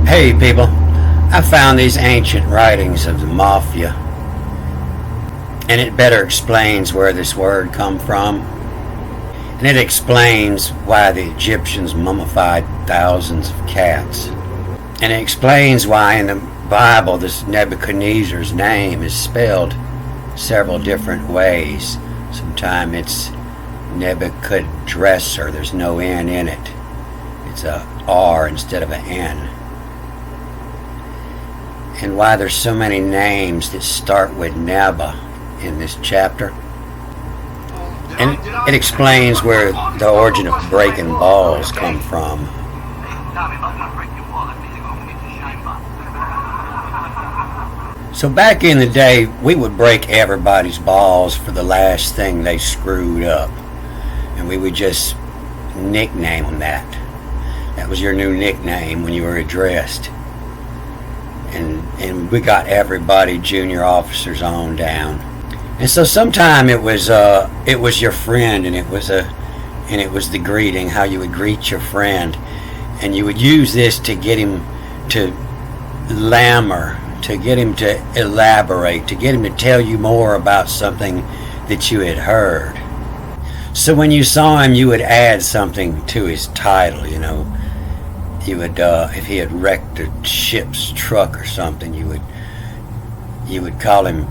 Hey people, I found these ancient writings of the Mafia, and it better explains where this word come from, and it explains why the Egyptians mummified thousands of cats, and it explains why in the Bible this Nebuchadnezzar's name is spelled several different ways. Sometimes it's Nebuchadrezzar, there's no N in it, it's a R instead of an N. And why there's so many names that start with Neba in this chapter. And it explains where the origin of breaking balls come from. So back in the day, we would break everybody's balls for the last thing they screwed up. And we would just nickname them that. That was your new nickname when you were addressed. And we got everybody, junior officers on down. And so sometime it was your friend, and it was the greeting, how you would greet your friend, and you would use this to get him to lammer, to get him to elaborate, to get him to tell you more about something that you had heard. So when you saw him, you would add something to his title, you know. You would, if he had wrecked a ship's truck or something, you would call him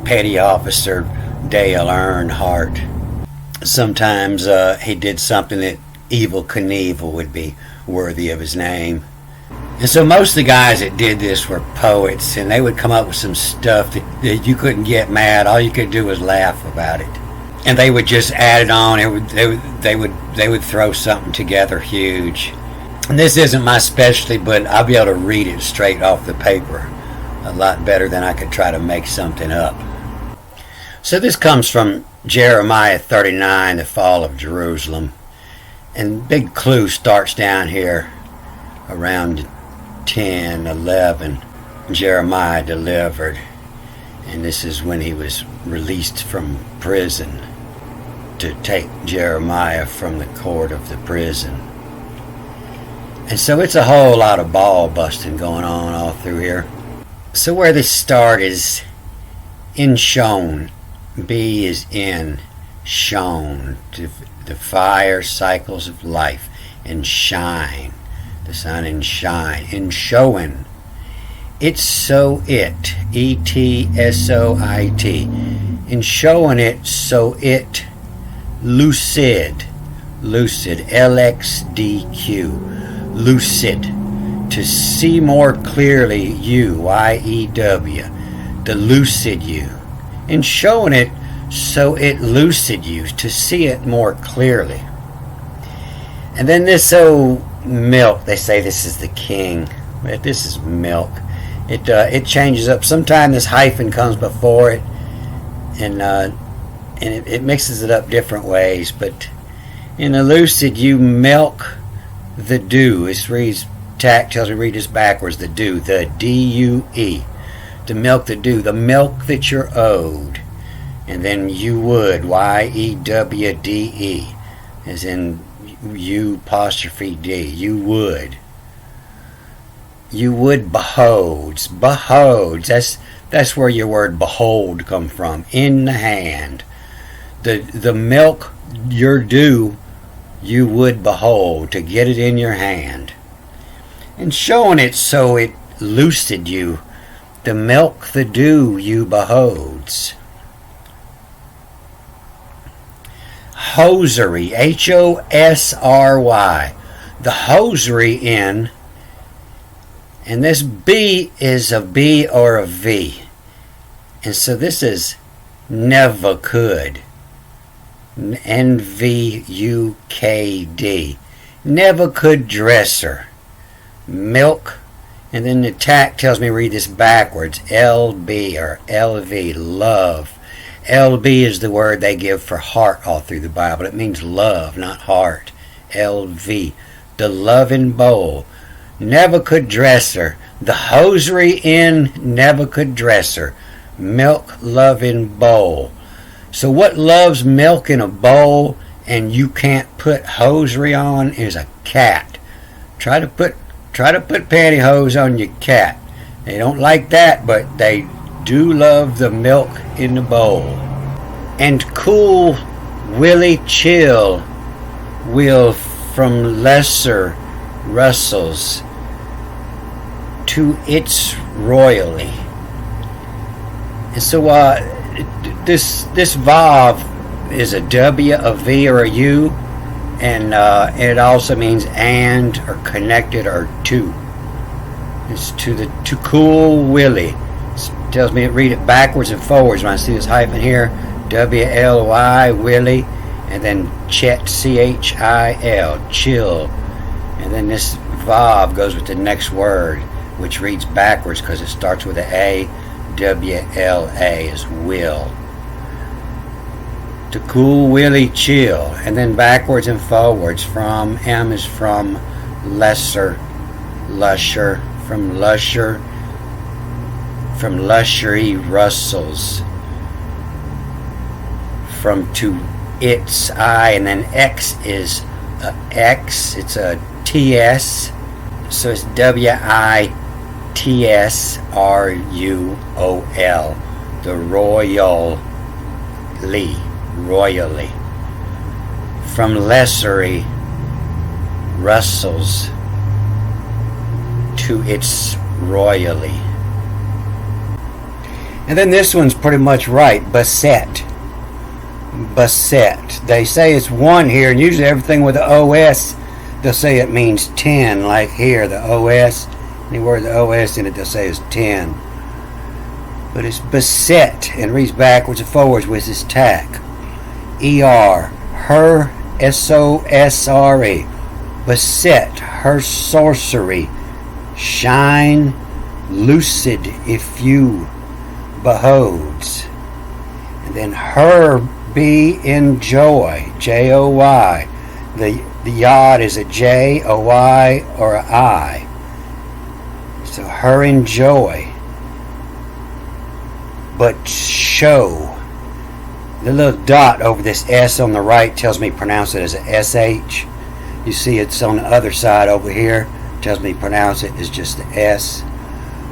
Petty Officer Dale Earnhardt. Sometimes he did something that Evel Knievel would be worthy of his name. And so most of the guys that did this were poets, and they would come up with some stuff that you couldn't get mad. All you could do was laugh about it. And they would just add it on. They would throw something together huge. And this isn't my specialty, but I'll be able to read it straight off the paper a lot better than I could try to make something up. So this comes from Jeremiah 39, the fall of Jerusalem. And big clue starts down here around 10, 11. Jeremiah delivered. And this is when he was released from prison to take Jeremiah from the court of the prison. And so it's a whole lot of ball busting going on all through here. So where this start is in shown. B is in shown. The fire cycles of life. And shine. The sun and shine. In showing. It's so it. E-T-S-O-I-T. In showing it so it. Lucid. Lucid. L-X-D-Q. Lucid, to see more clearly you, Y-E-W, the lucid you, and showing it so it lucid you, to see it more clearly. And then this milk, they say this is the king, but this is milk. It changes up. Sometimes this hyphen comes before it, and it mixes it up different ways. But in the lucid, you milk the dew. This reads, Tack tells me read this backwards, the dew, the D-U-E, to milk the dew, the milk that you're owed. And then you would, Y-E-W-D-E, as in you apostrophe D, you would beholds, that's where your word behold come from, in the hand. The milk your due you would behold, to get it in your hand. And showing it so it lucid you, the milk the dew you beholds. Hosiery, H-O-S-R-Y, the hosiery in, and this B is a B or a V. And so this is never could. N-V-U-K-D. Nebuchadrezzar. Milk. And then the tack tells me read this backwards. L-B or L-V. Love. L-B is the word they give for heart all through the Bible. It means love, not heart. L-V. The loving bowl. Nebuchadrezzar. The hosiery in Nebuchadrezzar. Milk loving bowl. So what loves milk in a bowl and you can't put hosiery on is a cat. Try to put Try to put pantyhose on your cat. They don't like that, but they do love the milk in the bowl. And cool Willie Chill will from lesser Russells to its royally. And so this Vav is a W, a V, or a U, and it also means and or connected or to. It's to cool Willie. It tells me to read it backwards and forwards when I see this hyphen here. W-L-Y, Willie, and then Chet, C-H-I-L, chill. And then this Vav goes with the next word, which reads backwards because it starts with an A. W-L-A is will. To cool Willie chill. And then backwards and forwards. From M is from lesser, lusher, from lusher, from lushery Russells. From to its I, and then X is a X. It's a TS. So it's W-I-T-S-R-U-O-L. The royally. From lessery Russells to its royally. And then this one's pretty much right. Basset. They say it's one here, and usually everything with the OS, they'll say it means 10, like here, the OS. Anywhere the OS in it, they'll say it's 10. But it's beset, and reads backwards and forwards with this tack. E-R, her, S-O-S-R-E. Beset, her sorcery. Shine, lucid, if you beholds. And then her, be in joy, J-O-Y. The yod is a J, a Y, or a I. So her in joy. But show. The little dot over this S on the right tells me pronounce it as a S-H. You see it's on the other side over here. Tells me pronounce it as just the S.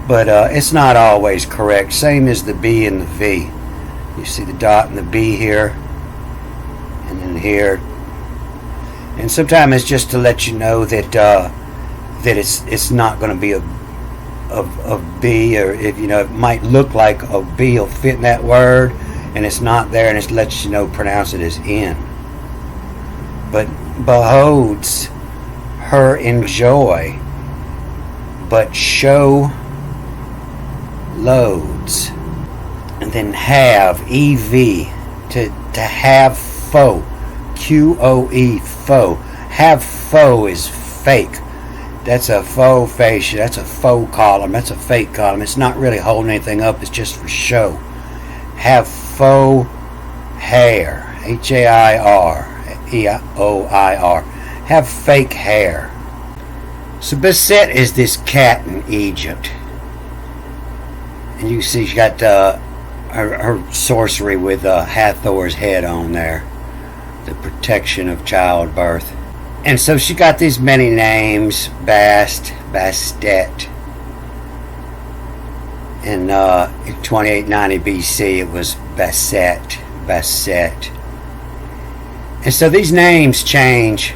But it's not always correct. Same as the B and the V. You see the dot and the B here. And then here. And sometimes it's just to let you know that it's not going to be a B, or if you know it might look like a B will fit in that word, and it's not there, and it lets you know pronounce it as N. But beholds her in joy, but show loads. And then have, EV, to have foe, Q-O-E, foe. Have foe is fake. That's a faux fascia. That's a faux column. That's a fake column. It's not really holding anything up. It's just for show. Have faux hair. H-A-I-R. Have fake hair. So Basset is this cat in Egypt. And you see she got her sorcery with Hathor's head on there. The protection of childbirth. And so she got these many names. Bastet. In 2890 BC it was Basset. And so these names change.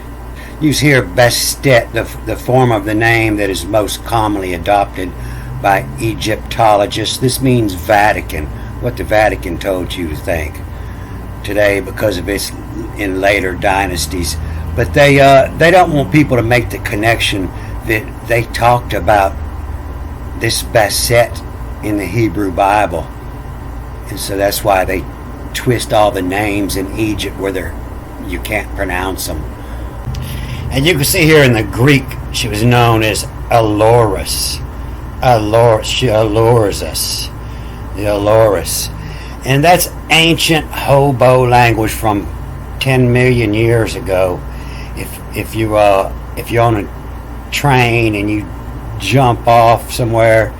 You hear Bastet, the form of the name that is most commonly adopted by Egyptologists. This means Vatican, what the Vatican told you to think today because of its in later dynasties. But they don't want people to make the connection that they talked about this Basset in the Hebrew Bible. And so that's why they twist all the names in Egypt where you can't pronounce them. And you can see here in the Greek, she was known as Aloris. She allures us. The Aloris. And that's ancient hobo language from 10 million years ago. If you're on a train and you jump off somewhere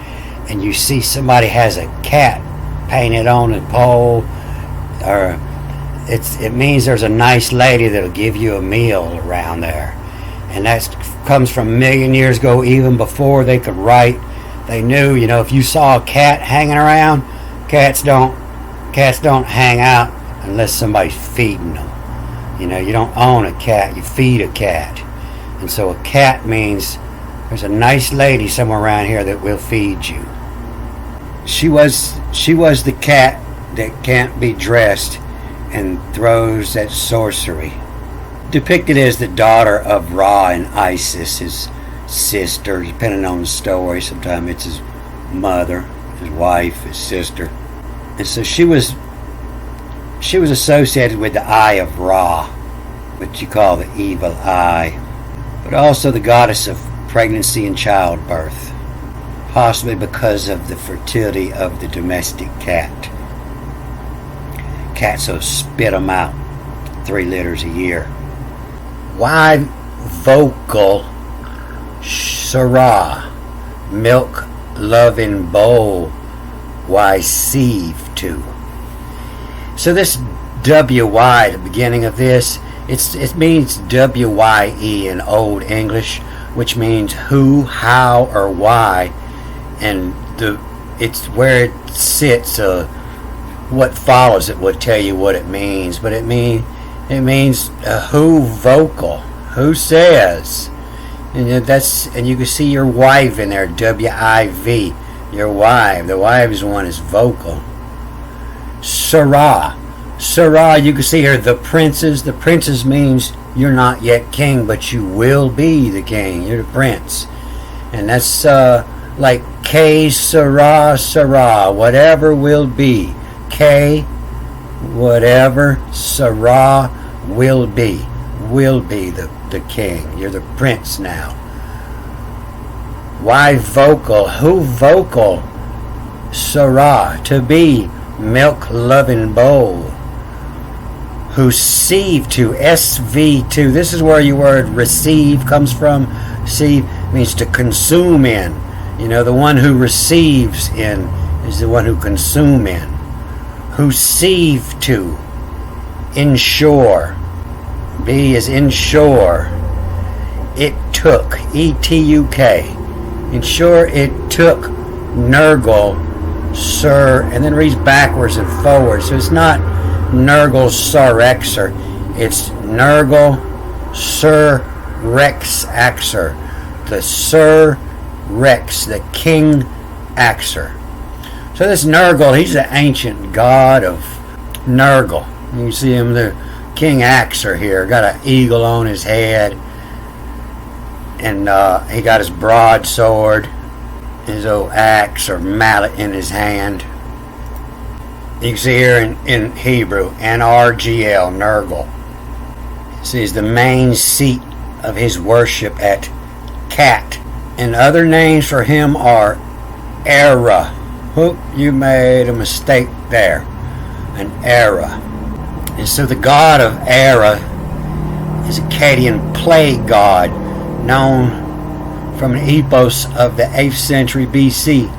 and you see somebody has a cat painted on the pole, or it means there's a nice lady that'll give you a meal around there. And that comes from a million years ago, even before they could write. They knew, if you saw a cat hanging around, cats don't hang out unless somebody's feeding them. You don't own a cat, you feed a cat. And so a cat means there's a nice lady somewhere around here that will feed you. She was the cat that can't be dressed and throws at sorcery. Depicted as the daughter of Ra and Isis, his sister, depending on the story. Sometimes it's his mother, his wife, his sister. And so she was associated with the Eye of Ra, which you call the evil eye, but also the goddess of pregnancy and childbirth, possibly because of the fertility of the domestic cat. Cats will spit them out 3 litters a year. Why vocal Sarah, milk loving bowl, why sieve to? So this W-Y, the beginning of this, it means W-Y-E in Old English, which means who, how, or why, and it's where it sits. What follows it will tell you what it means, but it means who vocal, who says, and you can see your wife in there, W-I-V, your wife. The wife's one is vocal. Sarah, you can see her, the princess. The princess means you're not yet king, but you will be the king. You're the prince, and that's like K Sarah, whatever will be. K, whatever, Sarah will be the king. You're the prince now. Why vocal? Who vocal? Sarah, to be milk loving bowl. Who sieve to, SV2. This is where your word receive comes from. Sieve means to consume in. The one who receives in is the one who consume in. Who sieve to, inshore. B is inshore. It took, E-T-U-K. Ensure it took Nurgle, Sir, and then reads backwards and forwards. So it's not Nurgle, Sir Rexer. It's Nurgle, Sir Rex Axer. The Sir Rex, the King Axer. So this Nurgle, he's the ancient god of Nurgle. You can see him, the King Axer here. Got an eagle on his head. And he got his broadsword, his old axe or mallet in his hand. You can see here in Hebrew, N-R-G-L, Nurgle. See, he's the main seat of his worship at Cat. And other names for him are Era. Whoop, you made a mistake there. An Era. And so the god of Era is a Akkadian plague god known from an epos of the 8th century BC.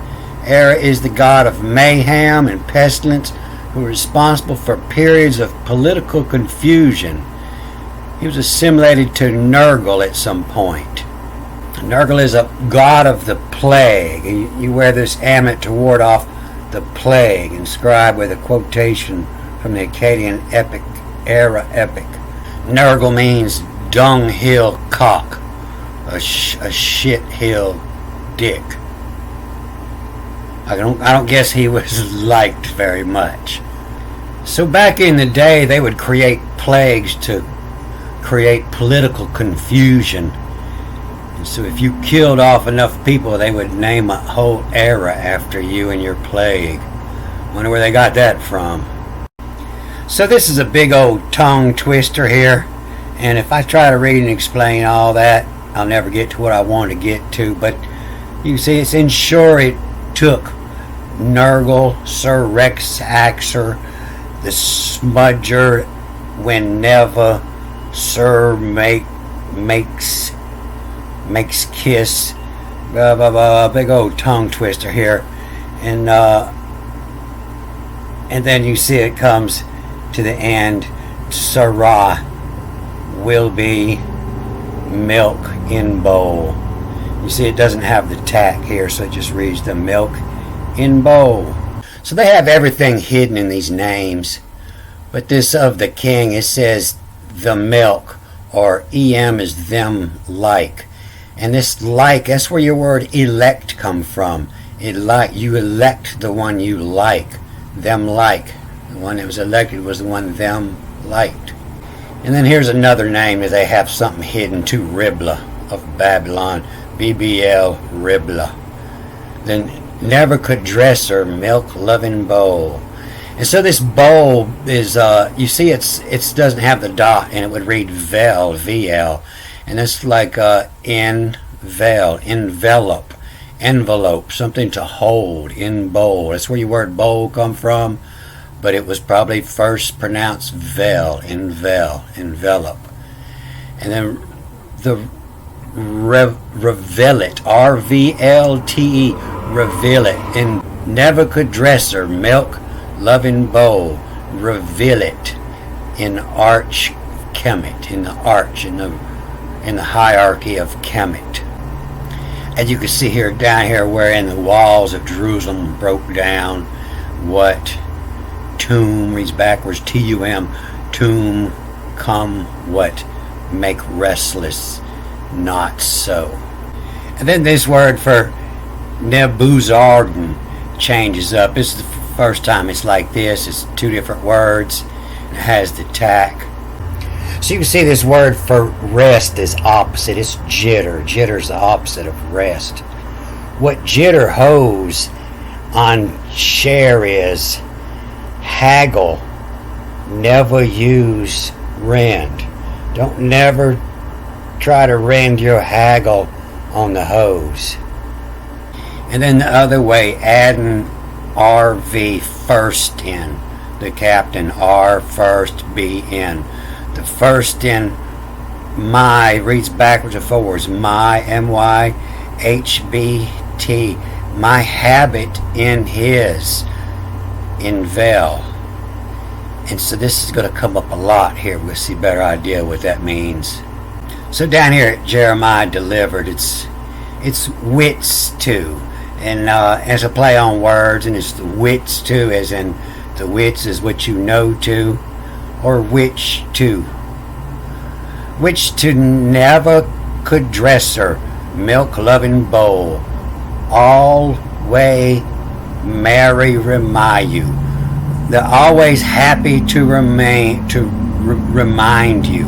Era is the god of mayhem and pestilence, who was responsible for periods of political confusion. He was assimilated to Nurgle at some point. Nurgle is a god of the plague. You wear this amulet to ward off the plague, inscribed with a quotation from the Akkadian epic, Era epic. Nurgle means dunghill cock, a shit hill dick. I don't guess he was liked very much. So back in the day, they would create plagues to create political confusion. And so if you killed off enough people, they would name a whole era after you and your plague. Wonder where they got that from. So this is a big old tongue twister here, and if I try to read and explain all that, I'll never get to what I want to get to. But you see, it's ensure it took Nurgle, Sir Rex Axer, the Smudger, whenever Sir makes kiss, blah blah blah, big old tongue twister here, and then you see it comes to the end. Sarah will be milk in bowl. You see it doesn't have the tack here, so it just reads the milk in bowl. So they have everything hidden in these names. But this of the king, it says the milk, or em is them like. And this like, that's where your word elect come from. You elect the one you like. Them like. The one that was elected was the one them liked. And then here's another name that they have something hidden to, Ribla of Babylon. BBL Ribla. Then Nebuchadnezzar milk loving bowl. And so this bowl is you see it doesn't have the dot, and it would read vel, VL, and it's like envelope, something to hold, in bowl. That's where your word bowl come from, but it was probably first pronounced envelope. And then the reveal it, RVLTE, reveal it, in Nebuchadnezzar milk loving bowl, reveal it, in arch Kemet, in the arch, in the hierarchy of Kemet. And you can see here, down here, wherein the walls of Jerusalem broke down. What? Tomb, reads backwards, TUM, tomb, come, what? Make restless, not so. And then this word for Nebuzaradan changes up. This is the first time it's like this. It's two different words. It has the tack. So you can see this word for rest is opposite. It's jitter. Jitter's the opposite of rest. What jitter hose on share is haggle. Never use rend. Don't never try to rend your haggle on the hose. And then the other way, adding RV first in. The captain, R first, B in. The first in my reads backwards and forwards. My, M-Y, H-B-T. My habit in his. In vel. And so this is going to come up a lot here. We'll see a better idea what that means. So down here at Jeremiah delivered, it's wits too. And as a play on words, and it's the wits too, as in the wits is what you know to, or which to. Which to Nebuchadnezzar, milk loving bowl, all way merry remind you. They're always happy to remind you.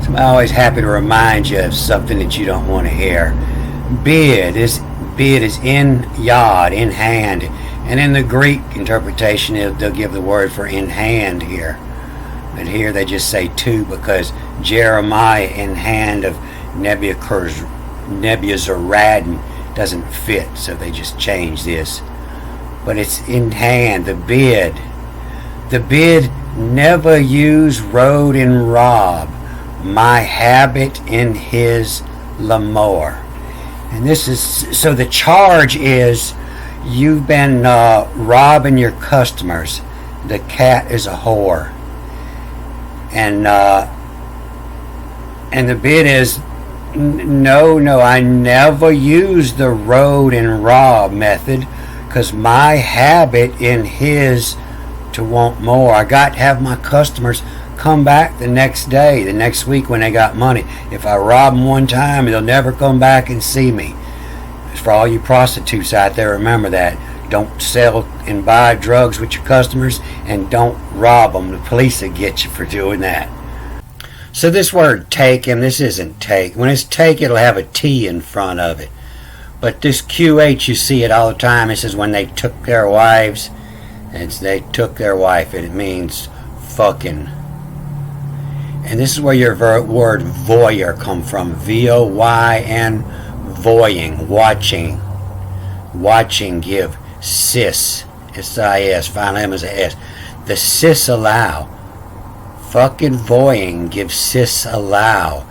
So I'm always happy to remind you of something that you don't want to hear. Bid is in yod, in hand. And in the Greek interpretation, they'll give the word for in hand here. But here they just say to, because Jeremiah in hand of Nebuzaradan doesn't fit, so they just change this. But it's in hand, the bid. The bid never use, rode, and rob. My habit in his lamore. And this is, so the charge is you've been robbing your customers. The cat is a whore. And the bid is, no, I never use the road and rob method, because my habit in his to want more. I got to have my customers come back the next day, the next week when they got money. If I rob them one time, they'll never come back and see me. For all you prostitutes out there, remember that. Don't sell and buy drugs with your customers, and don't rob them. The police will get you for doing that. So this word take, and this isn't take. When it's take, it'll have a T in front of it. But this QH, you see it all the time. It says when they took their wives. They took their wife, and it means fucking. And this is where your word voyeur come from. V-O-Y-N, voying, watching. Watching, give. Sis, S-I-S, final M is a S. The sis allow. Fucking voying, give sis allow.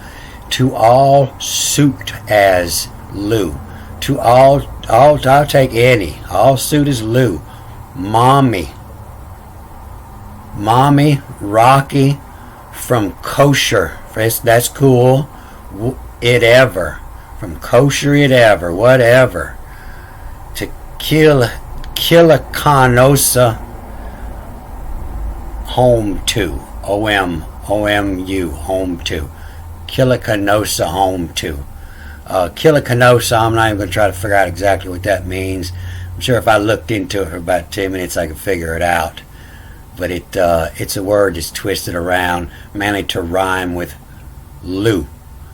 To all suit as Lou. To all, I'll take any. All suit as Lou. Mommy, Rocky, from kosher. That's cool. it ever, from kosher it ever, whatever, to kilakanosa home to, OMU, home to, kilakanosa home to. Kilakanosa, I'm not even going to try to figure out exactly what that means. I'm sure if I looked into it for about 10 minutes I could figure it out. But it's a word that's twisted around, mainly to rhyme with lu,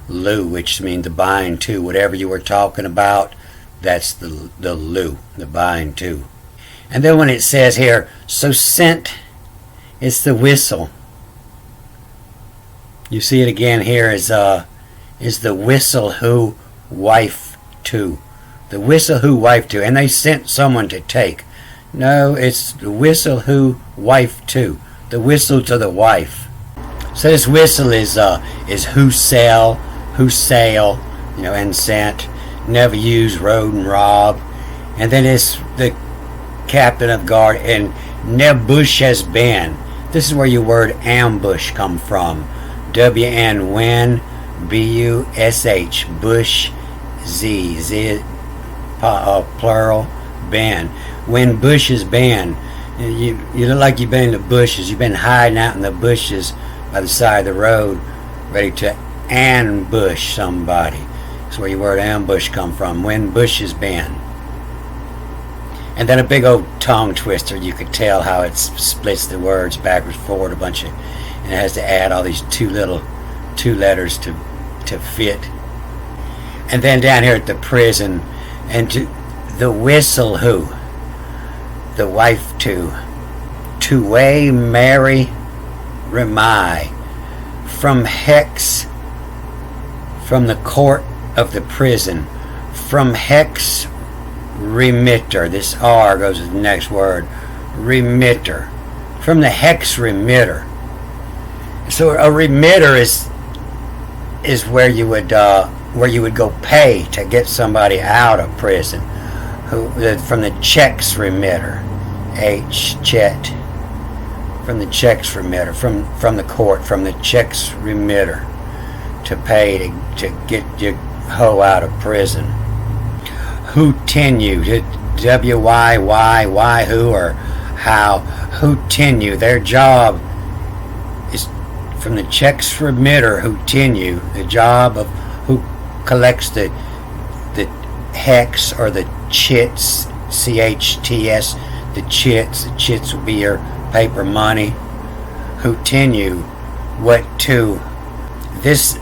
which means to bind to. Whatever you were talking about, that's the lu, the bind to. And then when it says here, so sent, it's the whistle. You see it again here is the whistle who wife to. The whistle who wife to. And they sent someone to take. No, it's the whistle who wife to. The whistle to the wife. So this whistle is who sail, and sent. Never use, rode, and rob. And then it's the captain of guard. And Nebush has been. This is where your word ambush come from. W-N, when, B-U-S-H, bush, Z, plural, been. When bush has been, you look like you've been in the bushes. You've been hiding out in the bushes by the side of the road, ready to ambush somebody. That's where your word ambush come from. When bush has been. And then a big old tongue twister. You could tell how it splits the words backwards, forward, and it has to add all these two letters to fit. And then down here at the prison, and to the whistle who, the wife to way Mary Remai, from hex, from the court of the prison, from hex remitter. This R goes with the next word, remitter, from the hex remitter. So a remitter is where you would go pay to get somebody out of prison. From the checks remitter, chet, from the checks remitter, from the court, from the checks remitter, to pay to get your hoe out of prison. Who tenue, W-Y, who or how, who tenue, their job is from the checks remitter, who tenue, the job of who collects the hex or the chits, C-H-T-S, the chits will be your paper money. Who tenue, what to, this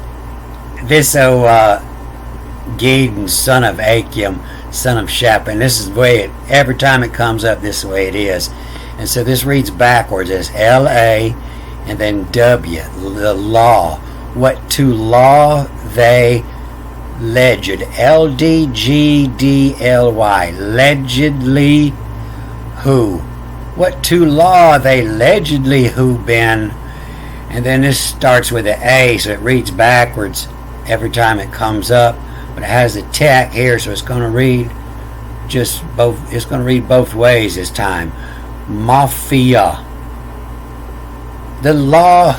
Gideon, son of Achim, son of Shaphan. This is the way it, every time it comes up, this is the way it is. And so this reads backwards as L-A and then W, the law. What to law they legend, L-D-G-D-L-Y, allegedly who. What to law they allegedly who been. And then this starts with an A, so it reads backwards every time it comes up. But it has a tack here, so it's going to read it's going to read both ways this time. Mafia. The law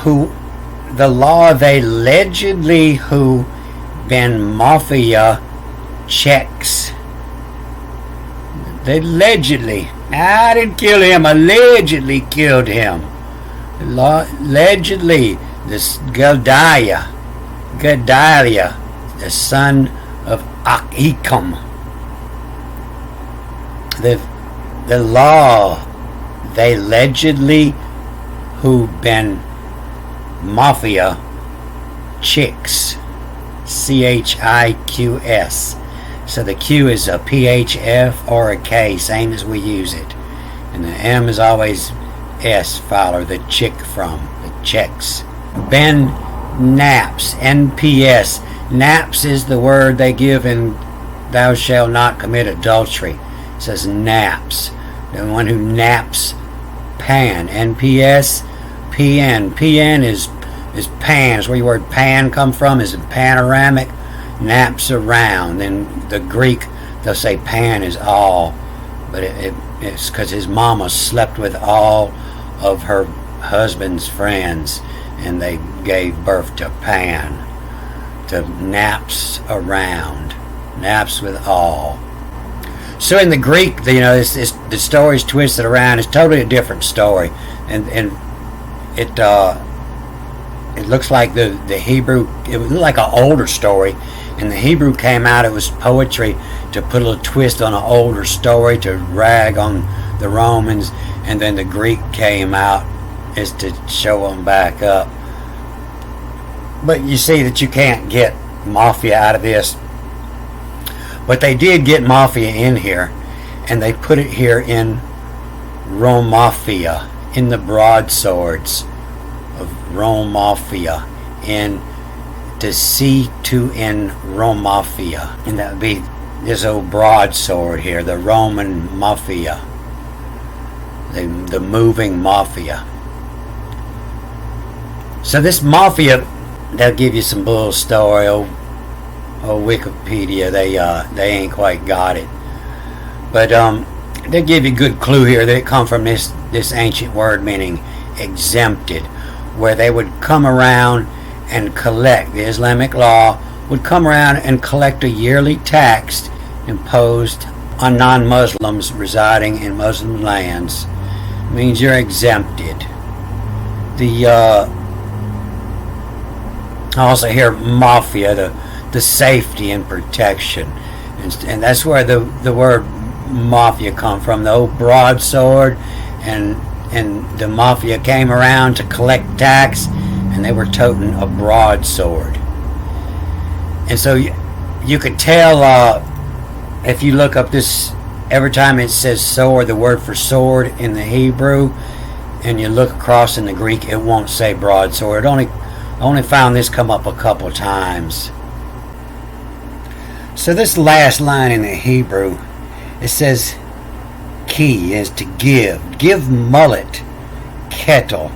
they allegedly who been Mafia checks. They allegedly. I didn't kill him. Allegedly killed him. Allegedly, this Gedaliah, the son of Achikam. The law they allegedly who been Mafia chicks, C-H-I-Q-S. So the Q is a P-H-F or a K, same as we use it. And the M is always S, follow the chick from, the checks. Ben naps, N-P-S. Naps is the word they give in thou shalt not commit adultery. It says naps. The one who naps, pan, N-P-S, P-N. P-N is pan. Is where your word pan come from, is it panoramic? Naps around. Then the Greek, they'll say pan is all, but it's because his mama slept with all of her husband's friends and they gave birth to Pan. the naps around, naps with all. So in the Greek, the story's twisted around. It's totally a different story, and it looks like the Hebrew. It looked like an older story, and the Hebrew came out. It was poetry to put a little twist on an older story, to rag on the Romans, and then the Greek came out is to show them back up. But you see that you can't get Mafia out of this. But they did get Mafia in here, and they put it here in Rome Mafia, in the broadswords of Rome Mafia, in to see to in Rome Mafia, and that would be this old broadsword here, the Roman Mafia, the moving Mafia. So this Mafia, they'll give you some bull story. Oh, Wikipedia, they ain't quite got it, but they give you a good clue here that it come from this ancient word meaning exempted, where they would come around and collect. The Islamic law would come around and collect a yearly tax imposed on non-Muslims residing in Muslim lands. It means you're exempted. I also hear Mafia, the safety and protection, and that's where the word Mafia come from, the old broadsword, and the Mafia came around to collect tax, and they were toting a broadsword. And so you could tell if you look up this, every time it says sword, the word for sword in the Hebrew, and you look across in the Greek, it won't say broadsword. I only found this come up a couple times. So this last line in the Hebrew, it says key is to give mullet kettle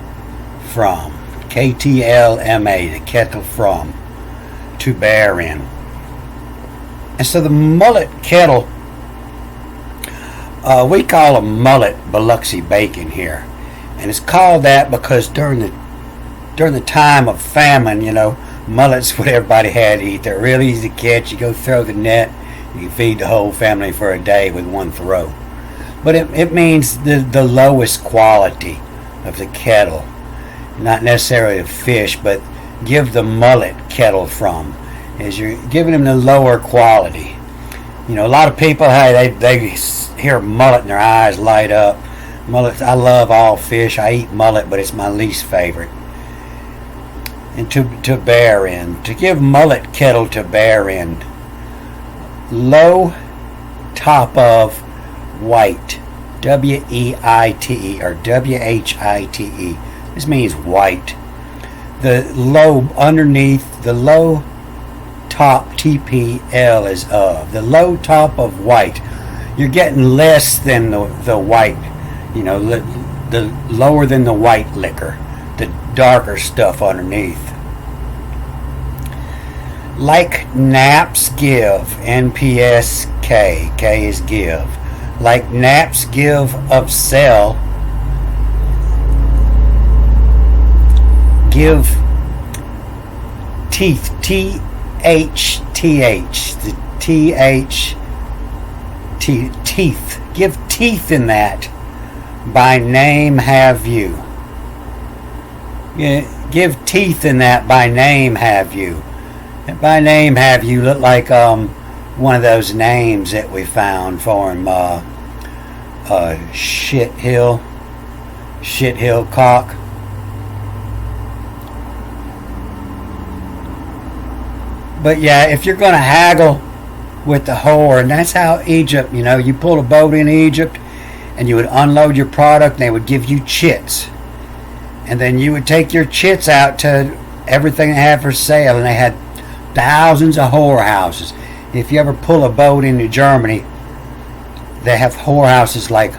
from, KTLMA, the kettle from, to bear in. And so the mullet kettle, we call a mullet Biloxi bacon here, and it's called that because during the time of famine, mullet's what everybody had to eat. They're real easy to catch. You go throw the net, you can feed the whole family for a day with one throw. But it means the lowest quality of the kettle, not necessarily the fish, but give the mullet kettle from, is you're giving them the lower quality. A lot of people, hey, they hear mullet and their eyes light up. Mullet, I love all fish. I eat mullet, but it's my least favorite. And to bear in, to give mullet kettle to bear in, low top of white, W-E-I-T-E or W-H-I-T-E. This means white. The low underneath, the low top, T-P-L is of. The low top of white. You're getting less than the white, the lower than the white liquor, the darker stuff underneath. Like naps give, NPSK, K is give. Like naps give of sell, give teeth, T-H-T-H, the T-H, teeth. Give teeth in that, by name have you. Give teeth in that, by name have you. And by name have you look like one of those names that we found for him, Shithill cock. But yeah, if you're going to haggle with the whore, and that's how Egypt, you pull a boat in Egypt and you would unload your product and they would give you chits. And then you would take your chits out to everything they had for sale, and they had thousands of whorehouses. If you ever pull a boat into Germany, they have whorehouses like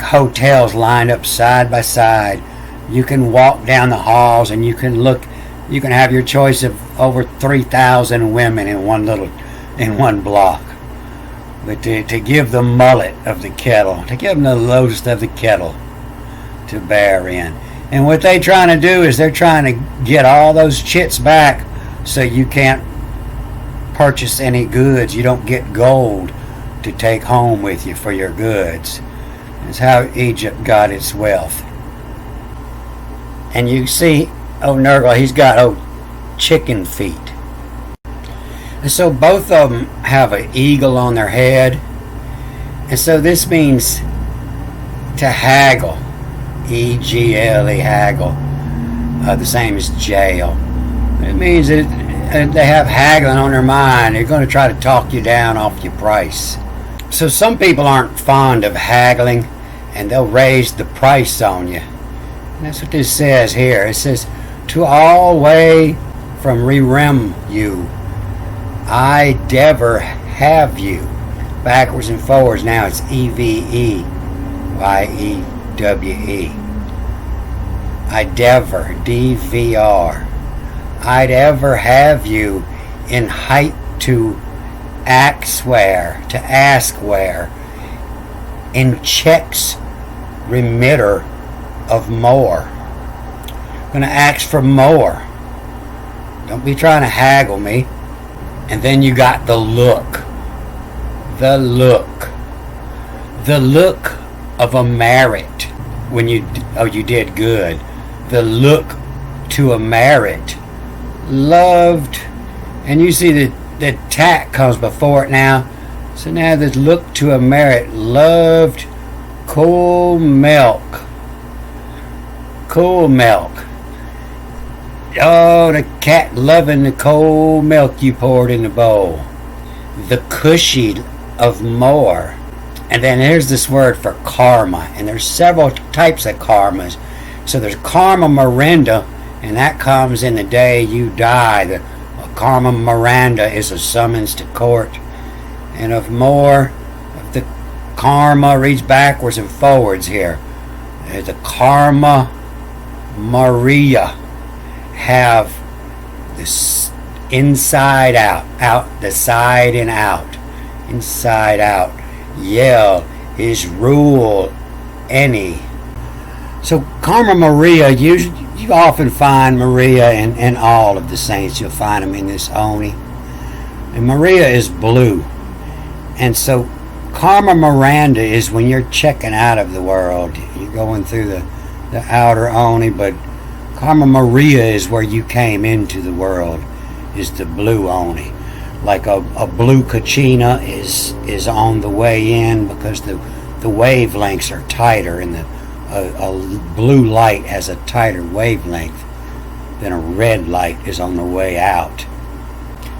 hotels lined up side by side. You can walk down the halls and you can have your choice of over 3,000 women in one block. But to give the mullet of the kettle, to give them the lowest of the kettle to bear in. And what they're trying to do is they're trying to get all those chits back So you can't purchase any goods. You don't get gold to take home with you for your goods. That's how Egypt got its wealth. And you see, Nergal, he's got chicken feet. And so both of them have an eagle on their head. And so this means to haggle. E-G-L-E, haggle. The same as jail. It means that they have haggling on their mind. They're going to try to talk you down off your price. So some people aren't fond of haggling, and they'll raise the price on you. And that's what this says here. It says, to all way from rerem you, I dever have you. Backwards and forwards now it's E-V-E-Y-E-W-E. I dever, D-V-R. I'd ever have you in height to ask where, in checks remitter of more. I'm going to ask for more. Don't be trying to haggle me. And then you got the look. The look. The look of a merit. When you did good. The look to a merit. Loved. And you see the tack comes before it now. So now this look to a merit. Loved cool milk. Cool milk. Oh, the cat loving the cold milk you poured in the bowl. The cushy of more. And then here's this word for karma. And there's several types of karmas. So there's karma miranda, and that comes in the day you die. The karma miranda is a summons to court. And of more, the karma reads backwards and forwards here. The karma Maria have this inside out, the side and out, inside out. Yell is rule any. So Karma Maria, you often find Maria in all of the saints. You'll find them in this Oni. And Maria is blue. And so Karma Miranda is when you're checking out of the world. You're going through the outer Oni, but Karma Maria is where you came into the world, is the blue Oni. Like a blue Kachina is on the way in because the wavelengths are tighter, and a blue light has a tighter wavelength than a red light is on the way out.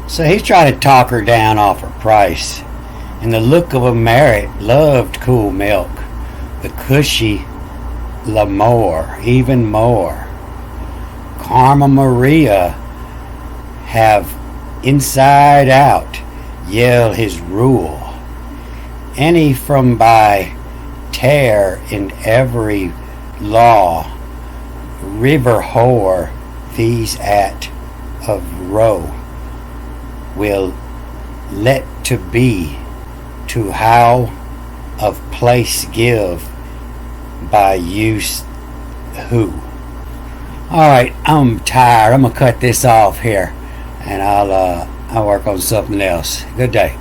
So he's trying to talk her down off her price. And the look of a merit loved cool milk. The cushy l'amour, even more. Karma Maria have inside out yell his rule. Any from by tear in every law, river whore these at of row will let to be to how of place give by use who. Alright, I'm tired. I'm gonna cut this off here, and I'll work on something else. Good day.